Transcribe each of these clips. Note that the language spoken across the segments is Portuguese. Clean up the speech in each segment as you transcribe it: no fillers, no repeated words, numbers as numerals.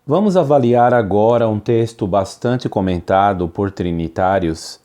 Vamos avaliar agora um texto bastante comentado por trinitários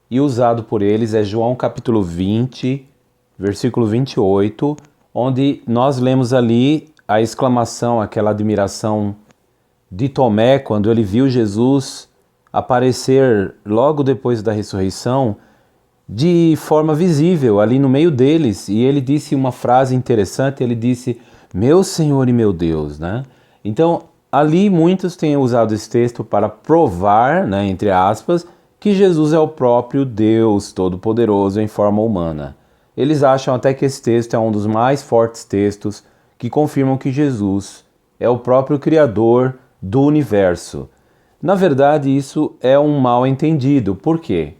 e usado por eles é João capítulo 20, versículo 28, onde nós lemos ali a exclamação, aquela admiração de Tomé quando ele viu Jesus aparecer logo depois da ressurreição de forma visível ali no meio deles, e ele disse uma frase interessante, ele disse: "Meu Senhor e meu Deus", né? Então, ali muitos têm usado esse texto para provar, né, entre aspas, que Jesus é o próprio Deus Todo-Poderoso em forma humana. Eles acham até que esse texto é um dos mais fortes textos que confirmam que Jesus é o próprio Criador do universo. Na verdade, isso é um mal entendido. Por quê?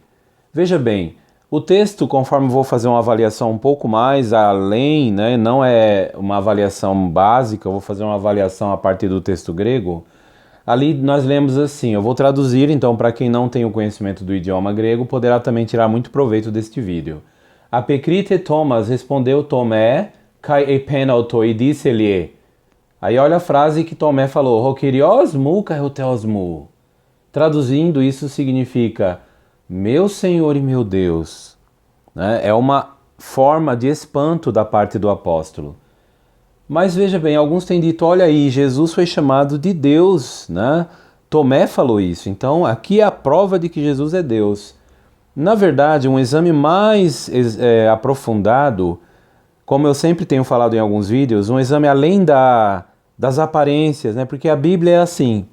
Veja bem, o texto, conforme vou fazer uma avaliação um pouco mais além, né, não é uma avaliação básica, eu vou fazer uma avaliação a partir do texto grego. Ali nós lemos assim, eu vou traduzir, então para quem não tem o conhecimento do idioma grego, poderá também tirar muito proveito deste vídeo. Apecrite Thomas respondeu Tomé, kai epenauto, e disse-lhe. Aí olha a frase que Tomé falou, Rokirios mu kai hoteos mu. Traduzindo, isso significa, meu Senhor e meu Deus. Né? É uma forma de espanto da parte do apóstolo. Mas veja bem, alguns têm dito, olha aí, Jesus foi chamado de Deus, né? Tomé falou isso, então aqui é a prova de que Jesus é Deus. Na verdade, um exame mais aprofundado, como eu sempre tenho falado em alguns vídeos, um exame além das aparências, né? Porque a Bíblia é assim,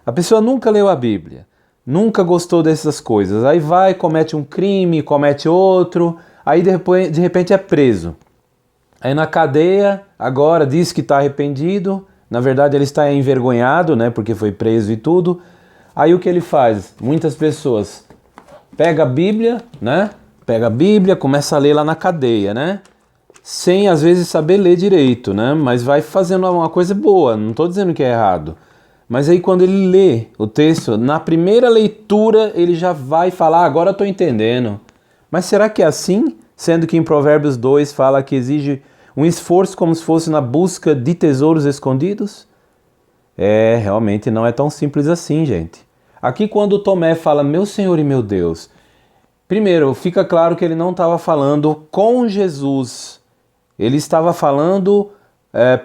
a pessoa nunca leu a Bíblia, nunca gostou dessas coisas, aí vai, comete um crime, comete outro, aí de repente é preso. Aí na cadeia, agora diz que está arrependido, na verdade ele está envergonhado, né, porque foi preso e tudo. Aí o que ele faz? Muitas pessoas pega a Bíblia, né, pega a Bíblia, começa a ler lá na cadeia, né, sem às vezes saber ler direito, né, mas vai fazendo uma coisa boa, não estou dizendo que é errado. Mas aí quando ele lê o texto, na primeira leitura ele já vai falar, agora estou entendendo. Mas será que é assim? Sendo que em Provérbios 2 fala que exige um esforço como se fosse na busca de tesouros escondidos? Realmente não é tão simples assim, gente. Aqui quando Tomé fala, meu Senhor e meu Deus, primeiro, fica claro que ele não estava falando com Jesus. Ele estava falando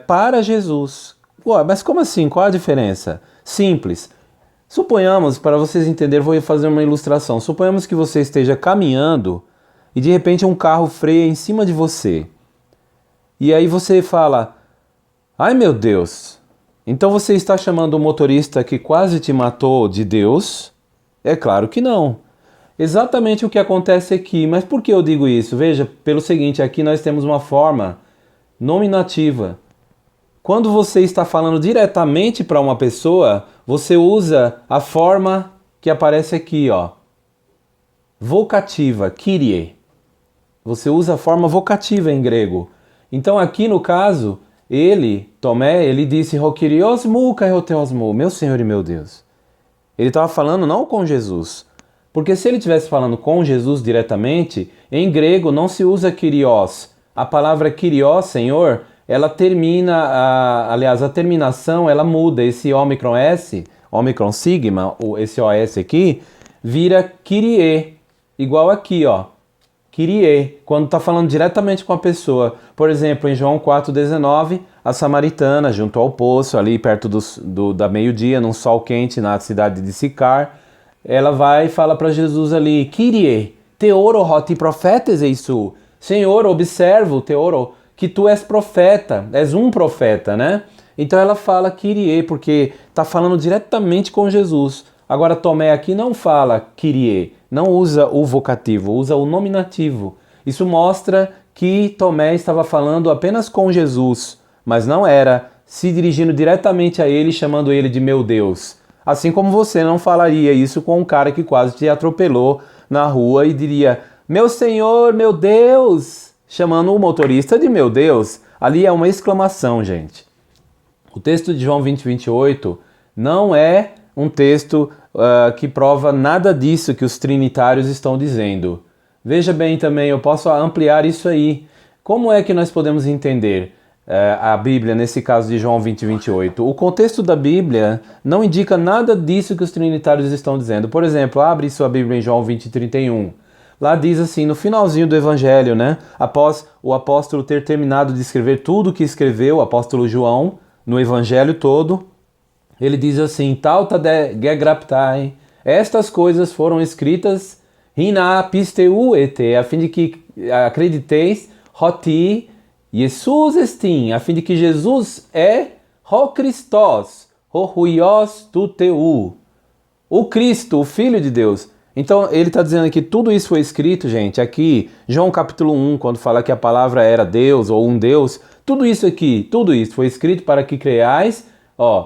para Jesus. Ué, mas como assim? Qual a diferença? Simples. Suponhamos, para vocês entenderem, vou fazer uma ilustração. Suponhamos que você esteja caminhando e de repente um carro freia em cima de você. E aí você fala, ai meu Deus, então você está chamando o motorista que quase te matou de Deus? É claro que não. Exatamente o que acontece aqui, mas por que eu digo isso? Veja, pelo seguinte, aqui nós temos uma forma nominativa. Quando você está falando diretamente para uma pessoa, você usa a forma que aparece aqui, ó. Vocativa, Kyrie. Você usa a forma vocativa em grego. Então aqui no caso, Tomé, ele disse Rokirios mu kai hoteos mu, meu Senhor e meu Deus. Ele estava falando não com Jesus. Porque se ele estivesse falando com Jesus diretamente, em grego não se usa Kyrios. A palavra Kyrios, Senhor, ela termina, aliás, a terminação ela muda. Esse ômicron S, ômicron sigma, esse OS aqui, vira Kyrie, igual aqui, ó. Kyrie, quando está falando diretamente com a pessoa. Por exemplo, em João 4,19, a samaritana, junto ao poço, ali perto da meio-dia, num sol quente, na cidade de Sicar, ela vai e fala para Jesus ali, Kyrie, teoro hoti profetes eisu. Senhor, observo, teoro, que tu és profeta, és um profeta, né? Então ela fala Kyrie, porque está falando diretamente com Jesus. Agora Tomé aqui não fala Kyrie, não usa o vocativo, usa o nominativo. Isso mostra que Tomé estava falando apenas com Jesus, mas não era se dirigindo diretamente a ele, chamando ele de meu Deus. Assim como você não falaria isso com um cara que quase te atropelou na rua e diria, meu Senhor, meu Deus, chamando o motorista de meu Deus. Ali é uma exclamação, gente. O texto de João 20, 28 não é um texto que prova nada disso que os trinitários estão dizendo. Veja bem também, eu posso ampliar isso aí. Como é que nós podemos entender? a Bíblia, nesse caso de João 20 e 28. O contexto da Bíblia não indica nada disso que os trinitários estão dizendo. Por exemplo, abre sua Bíblia em João 20 e 31. Lá diz assim, no finalzinho do Evangelho, né? Após o apóstolo ter terminado de escrever tudo o que escreveu, o apóstolo João, no Evangelho todo, ele diz assim, Tauta de gegraptai, estas coisas foram escritas hina pisteu ete, a fim de que acrediteis, hoti, Jesus estim, a fim de que Jesus é o Christos, o huios tu teu, o Cristo, o Filho de Deus. Então ele está dizendo que tudo isso foi escrito, gente, aqui, João capítulo 1, quando fala que a palavra era Deus ou um Deus, tudo isso aqui, tudo isso foi escrito para que creais,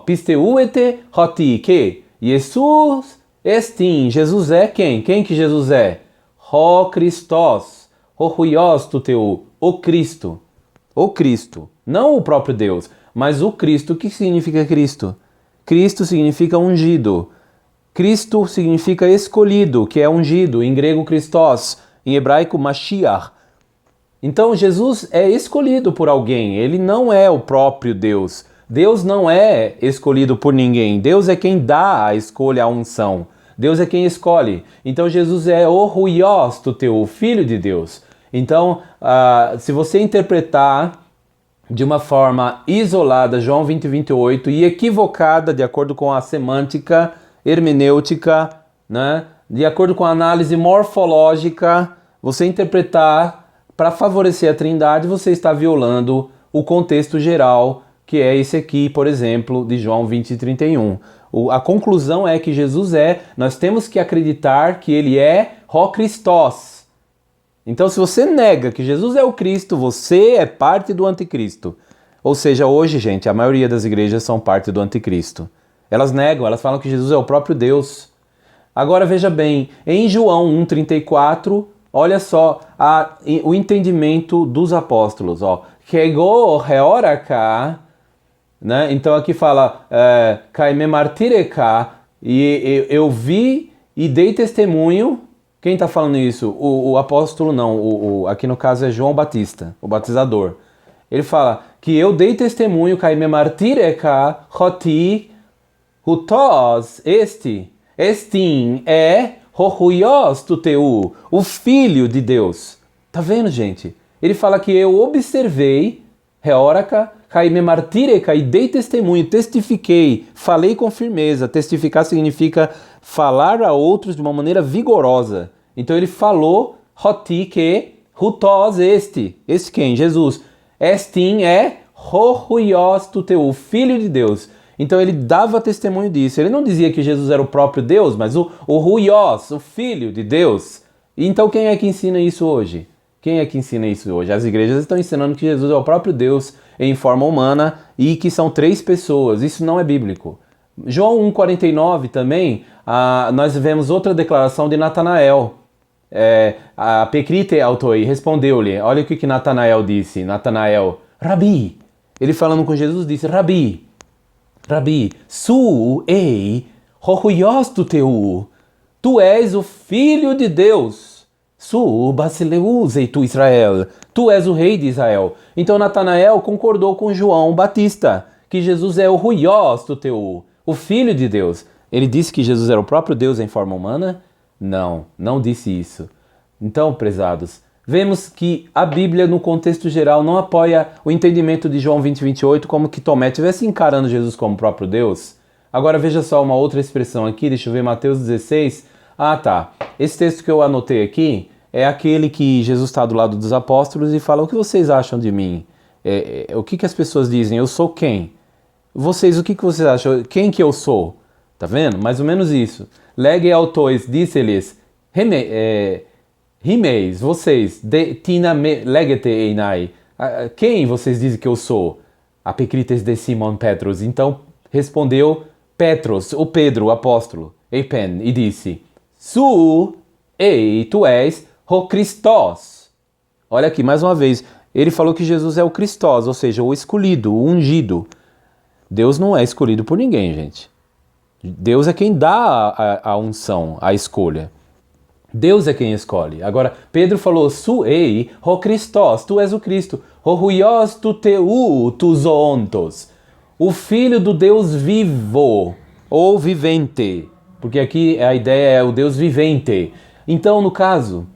pisteuete hoti, que Jesus estim, Jesus é quem? Quem que Jesus é? O Christos, o huios tu teu, o Cristo. O Cristo, não o próprio Deus, mas o Cristo. O que significa Cristo? Cristo significa ungido. Cristo significa escolhido, que é ungido, em grego Christos, em hebraico Mashiach. Então Jesus é escolhido por alguém, ele não é o próprio Deus. Deus não é escolhido por ninguém, Deus é quem dá a escolha, a unção. Deus é quem escolhe. Então Jesus é o huios tu teu, o Filho de Deus. Então, se você interpretar de uma forma isolada João 20 e 28 e equivocada de acordo com a semântica, hermenêutica, né, de acordo com a análise morfológica, você interpretar para favorecer a Trindade, você está violando o contexto geral, que é esse aqui, por exemplo, de João 20 e 31. A conclusão é que Jesus nós temos que acreditar que ele é o Christos. Então, se você nega que Jesus é o Cristo, você é parte do anticristo. Ou seja, hoje, gente, a maioria das igrejas são parte do anticristo. Elas negam, elas falam que Jesus é o próprio Deus. Agora, veja bem, em João 1,34, olha só o entendimento dos apóstolos. Chegou a hora cá, né? Então aqui fala, Caime martireka, e eu vi e dei testemunho. Quem está falando isso? O apóstolo não, aqui no caso é João Batista, o batizador. Ele fala que eu dei testemunho, Caime martireka, hoti, hutos, estim é o huios tu teu, o Filho de Deus. Tá vendo, gente? Ele fala que eu observei, reóraca, Caime martireka, e dei testemunho, testifiquei, falei com firmeza. Testificar significa falar a outros de uma maneira vigorosa. Então ele falou, hoti que, hutos este quem? Jesus. Estim é o huios tu teu, o Filho de Deus. Então ele dava testemunho disso. Ele não dizia que Jesus era o próprio Deus, mas o huios, o Filho de Deus. Então quem é que ensina isso hoje? Quem é que ensina isso hoje? As igrejas estão ensinando que Jesus é o próprio Deus em forma humana e que são 3 pessoas. Isso não é bíblico. João 1,49 também, nós vemos outra declaração de Natanael. A Pecrite autoi respondeu-lhe, olha o que Natanael disse. Natanael, Rabi, ele falando com Jesus disse, Rabi, su ei, hohuios tu teu, tu és o Filho de Deus. Su basileusei tu Israel, tu és o rei de Israel. Então Natanael concordou com João Batista, que Jesus é o huios tu teu, o Filho de Deus. Ele disse que Jesus era o próprio Deus em forma humana? Não disse isso. Então, prezados, vemos que a Bíblia, no contexto geral, não apoia o entendimento de João 20 e 28 como que Tomé estivesse encarando Jesus como próprio Deus. Agora veja só uma outra expressão aqui, deixa eu ver, Mateus 16. Tá. Esse texto que eu anotei aqui é aquele que Jesus está do lado dos apóstolos e fala, o que vocês acham de mim? O que as pessoas dizem? Eu sou quem? Vocês, o que vocês acham? Quem que eu sou? Tá vendo? Mais ou menos isso. Lege autois, disse-lhes, rimeis, vocês, tina legete einai. Quem vocês dizem que eu sou? Apecrites de Simon Petros. Então respondeu Petros, o Pedro, o apóstolo, eipen, e disse, tu és o Christos. Olha aqui, mais uma vez, ele falou que Jesus é o Christos, ou seja, o escolhido, o ungido. Deus não é escolhido por ninguém, gente. Deus é quem dá a unção, a escolha. Deus é quem escolhe. Agora, Pedro falou, su ei, o Christos, tu és o Cristo. Hohuios tu teu tu zoontos. O Filho do Deus vivo, ou vivente, porque aqui a ideia é o Deus vivente. Então, no caso,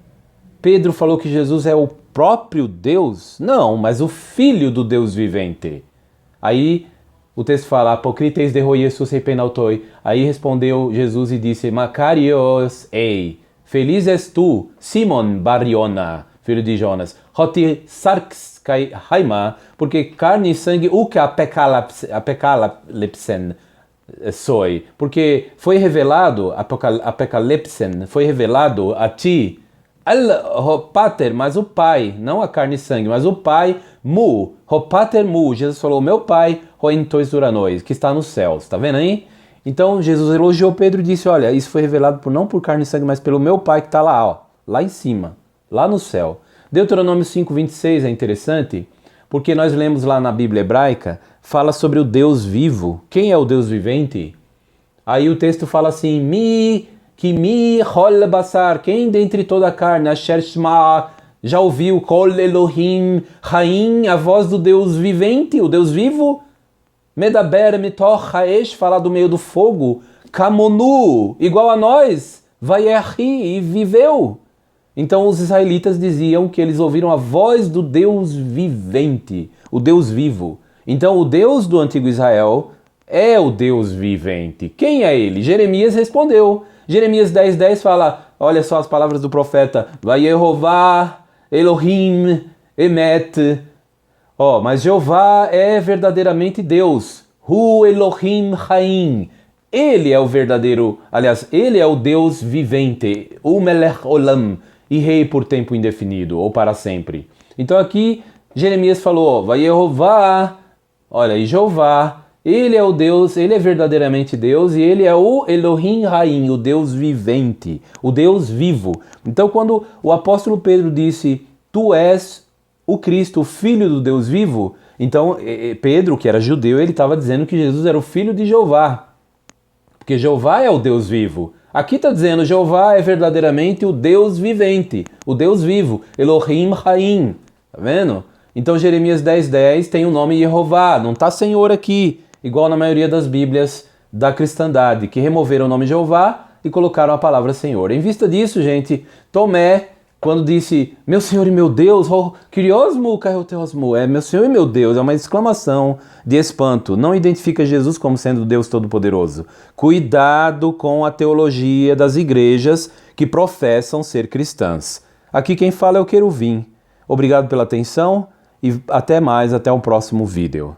Pedro falou que Jesus é o próprio Deus? Não, mas o Filho do Deus vivente. Aí o texto fala, apokrites de roi Jesus epenautoi. Aí respondeu Jesus e disse, Macarios ei, feliz és tu, Simon Bar-Iona, filho de Jonas, hoti sarx kai haima, porque carne e sangue o que apecalepsen soi, porque foi revelado, apecalepsen, foi revelado a ti, o pater, mas o pai, não a carne e sangue, mas o pai, mu, o pater mu, Jesus falou, meu pai, o entois uranois, que está nos céus, tá vendo aí? Então Jesus elogiou Pedro e disse, olha, isso foi revelado não por carne e sangue, mas pelo meu pai que está lá, ó, lá em cima, lá no céu. Deuteronômio 5:26 é interessante, porque nós lemos lá na Bíblia hebraica, fala sobre o Deus vivo. Quem é o Deus vivente? Aí o texto fala assim, que mi hol basar, quem dentre toda a carne, asher shma, já ouviu kol Elohim Haim, a voz do Deus vivente, o Deus vivo? Medaber mitoch haesh, falar do meio do fogo, kamonu, igual a nós, vaierhi, e viveu. Então os israelitas diziam que eles ouviram a voz do Deus vivente, o Deus vivo. Então o Deus do antigo Israel é o Deus vivente. Quem é ele? Jeremias respondeu. Jeremias 10:10 fala, olha só as palavras do profeta, Vayehová, Elohim, Emet. Mas Jeová é verdadeiramente Deus. Hu Elohim Haim. Ele é o verdadeiro, aliás, ele é o Deus vivente. O Melech Olam. E rei por tempo indefinido, ou para sempre. Então aqui Jeremias falou, Vayehová, olha, e Jeová, ele é o Deus, ele é verdadeiramente Deus, e ele é o Elohim Haim, o Deus vivente, o Deus vivo. Então quando o apóstolo Pedro disse, tu és o Cristo, o Filho do Deus vivo, então Pedro, que era judeu, ele estava dizendo que Jesus era o Filho de Jeová, porque Jeová é o Deus vivo. Aqui está dizendo, Jeová é verdadeiramente o Deus vivente, o Deus vivo, Elohim Haim, tá vendo? Então Jeremias 10:10 tem o nome Jeová, não está Senhor aqui, igual na maioria das Bíblias da cristandade, que removeram o nome Jeová e colocaram a palavra Senhor. Em vista disso, gente, Tomé, quando disse, meu Senhor e meu Deus, Kyriosmo, Kairoteosmo, meu Senhor e meu Deus, é uma exclamação de espanto, não identifica Jesus como sendo Deus Todo-Poderoso. Cuidado com a teologia das igrejas que professam ser cristãs. Aqui quem fala é o Queruvim. Obrigado pela atenção e até mais, até o próximo vídeo.